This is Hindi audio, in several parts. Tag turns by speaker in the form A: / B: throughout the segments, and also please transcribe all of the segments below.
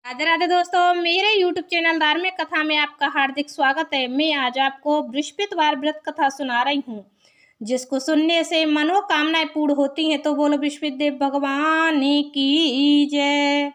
A: राधे राधे दोस्तों, मेरे YouTube चैनल धार्मिक कथा में आपका हार्दिक स्वागत है। मैं आज आपको बृहस्पतिवार व्रत कथा सुना रही हूँ, जिसको सुनने से मनोकामनाएं पूर्ण होती हैं। तो बोलो बृहस्पतिदेव भगवान की जय।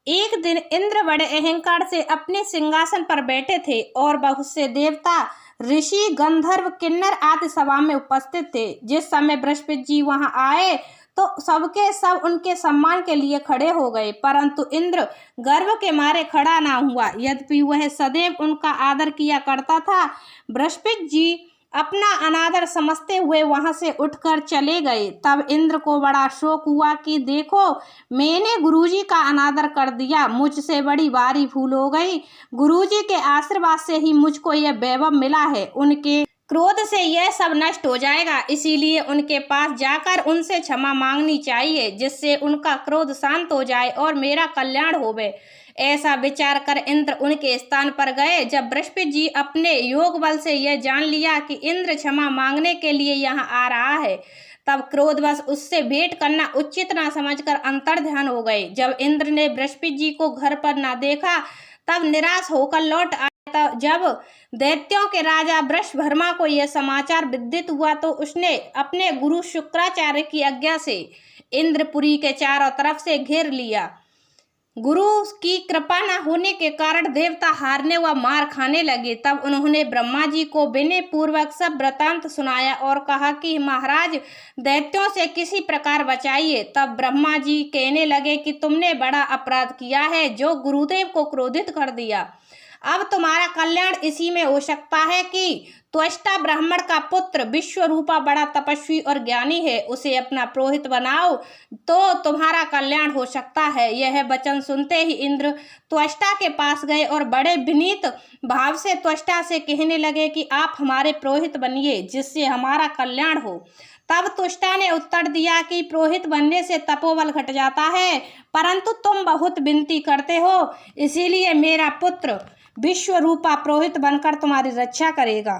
A: एक दिन इंद्र बड़े अहंकार से अपने सिंहासन पर बैठे थे और बहुत से देवता, ऋषि, गंधर्व, किन्नर आदि सभा में उपस्थित थे। जिस समय बृहस्पति जी वहां आए तो सबके सब उनके सम्मान के लिए खड़े हो गए, परंतु इंद्र गर्व के मारे खड़ा ना हुआ, यद्यपि वह सदैव उनका आदर किया करता था। बृहस्पति जी अपना अनादर समझते हुए वहां से उठकर चले गए। तब इंद्र को बड़ा शोक हुआ कि देखो, मैंने गुरुजी का अनादर कर दिया, मुझसे बड़ी भारी भूल हो गई। गुरुजी के आशीर्वाद से ही मुझको यह वैभव मिला है। उनके क्रोध से यह सब नष्ट हो जाएगा, इसीलिए उनके पास जाकर उनसे क्षमा मांगनी चाहिए, जिससे उनका क्रोध शांत हो जाए और मेरा कल्याण होवे। ऐसा विचार कर इंद्र उनके स्थान पर गए। जब बृहस्पति जी अपने योग बल से यह जान लिया कि इंद्र क्षमा मांगने के लिए यहाँ आ रहा है, तब क्रोधवश उससे भेंट करना उचित न समझकर अंतर्ध्यान हो गए। जब इंद्र ने बृहस्पति जी को घर पर न देखा, तब निराश होकर लौट आया। जब दैत्यों के राजा वृषभर्मा को यह समाचार विदित हुआ तो उसने अपने गुरु शुक्राचार्य की आज्ञा से इंद्रपुरी के चारों तरफ से घेर लिया। गुरु की कृपा न होने के कारण देवता हारने व मार खाने लगे। तब उन्होंने ब्रह्मा जी को विनय पूर्वक सब वृतांत सुनाया और कहा कि महाराज, दैत्यों से किसी प्रकार बचाइए। तब ब्रह्मा जी कहने लगे कि तुमने बड़ा अपराध किया है, जो गुरुदेव को क्रोधित कर दिया। अब तुम्हारा कल्याण इसी में हो सकता है कि त्वष्टा ब्राह्मण का पुत्र विश्वरूपा बड़ा तपस्वी और ज्ञानी है, उसे अपना पुरोहित बनाओ तो तुम्हारा कल्याण हो सकता है। यह वचन सुनते ही इंद्र त्वष्टा के पास गए और बड़े विनीत भाव से त्वष्टा से कहने लगे कि आप हमारे पुरोहित बनिए, जिससे हमारा कल्याण हो। तब त्वष्टा ने उत्तर दिया कि पुरोहित बनने से तपोबल घट जाता है, परंतु तुम बहुत विनती करते हो, इसीलिए मेरा पुत्र विश्वरूपा पुरोहित बनकर तुम्हारी रक्षा करेगा।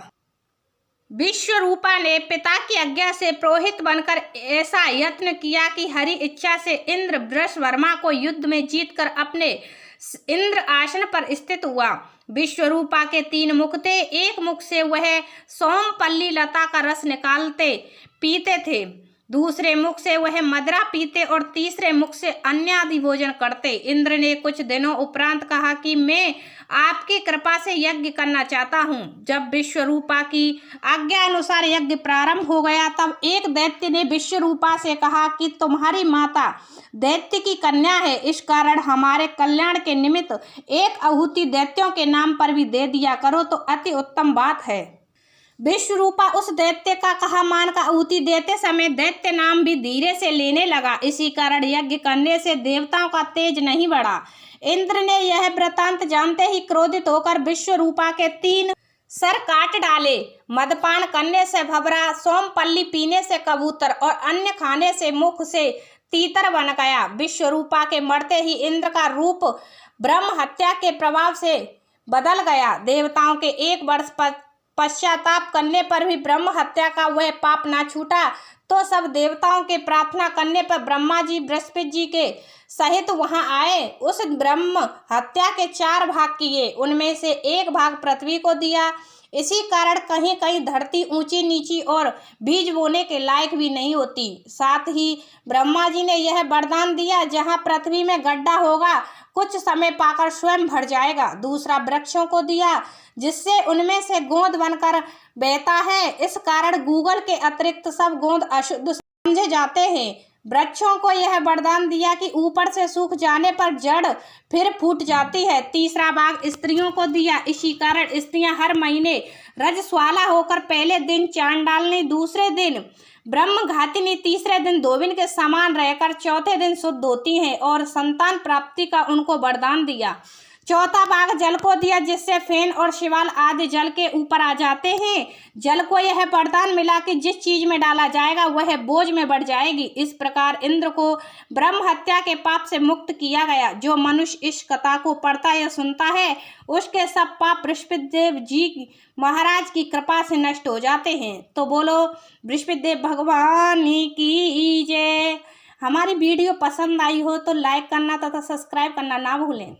A: विश्वरूपा ने पिता की आज्ञा से पुरोहित बनकर ऐसा यत्न किया कि हरि इच्छा से इंद्र वृषभर्मा को युद्ध में जीतकर अपने इंद्र आसन पर स्थित हुआ। विश्वरूपा के 3 मुख थे। एक मुख से वह सोमपल्ली लता का रस निकालते पीते थे, दूसरे मुख से वह मदरा पीते और तीसरे मुख से अन्य आदि भोजन करते। इंद्र ने कुछ दिनों उपरांत कहा कि मैं आपकी कृपा से यज्ञ करना चाहता हूँ। जब विश्वरूपा की आज्ञा अनुसार यज्ञ प्रारंभ हो गया, तब एक दैत्य ने विश्वरूपा से कहा कि तुम्हारी माता दैत्य की कन्या है, इस कारण हमारे कल्याण के निमित्त एक आहुति दैत्यों के नाम पर भी दे दिया करो तो अति उत्तम बात है। विश्वरूपा उस दैत्य का कहा मानकर आहुति देते समय दैत्य नाम भी धीरे से लेने लगा। इसी कारण यज्ञ करने से देवताओं का तेज नहीं बढ़ा। इंद्र ने यह वृतांत जानते ही क्रोधित होकर विश्वरूपा के 3 सर काट डाले। मदपान करने से भंवरा, सोमपल्ली पीने से कबूतर और अन्न खाने से मुख से तीतर बन गया। विश्वरूपा के मरते ही इंद्र का रूप ब्रह्म हत्या के प्रभाव से बदल गया। देवताओं के 1 वर्ष पश्चाताप करने पर भी ब्रह्म हत्या का वह पाप ना छूटा, तो सब देवताओं के प्रार्थना करने पर ब्रह्मा जी बृहस्पति जी के सहित वहां आए। उस ब्रह्म हत्या के 4 भाग किए, उनमें से 1 भाग पृथ्वी को दिया। इसी कारण कहीं कहीं धरती ऊंची नीची और बीज बोने के लायक भी नहीं होती। साथ ही ब्रह्मा जी ने यह वरदान दिया, जहां पृथ्वी में गड्ढा होगा, कुछ समय पाकर स्वयं भर जाएगा। दूसरा वृक्षों को दिया, जिससे उनमें से गोंद बनकर बहता है। इस कारण गूगल के अतिरिक्त सब गोंद अशुद्ध समझे जाते हैं। वृक्षों को यह वरदान दिया कि ऊपर से सूख जाने पर जड़ फिर फूट जाती है। तीसरा भाग स्त्रियों को दिया, इसी कारण स्त्रियां हर महीने रजस्वाला होकर पहले दिन चांद डालनी, दूसरे दिन ब्रह्मघातिनी, तीसरे दिन धोबिन के समान रहकर चौथे दिन शुद्ध होती हैं और संतान प्राप्ति का उनको वरदान दिया। चौथा भाग जल को दिया, जिससे फेन और शिवाल आदि जल के ऊपर आ जाते हैं। जल को यह वरदान मिला कि जिस चीज में डाला जाएगा वह बोझ में बढ़ जाएगी। इस प्रकार इंद्र को ब्रह्म हत्या के पाप से मुक्त किया गया। जो मनुष्य इस कथा को पढ़ता या सुनता है, उसके सब पाप बृहस्पतिदेव जी महाराज की कृपा से नष्ट हो जाते हैं। तो बोलो बृहस्पतिदेव भगवान की जय। हमारी वीडियो पसंद आई हो तो लाइक करना तथा सब्सक्राइब करना ना भूलें।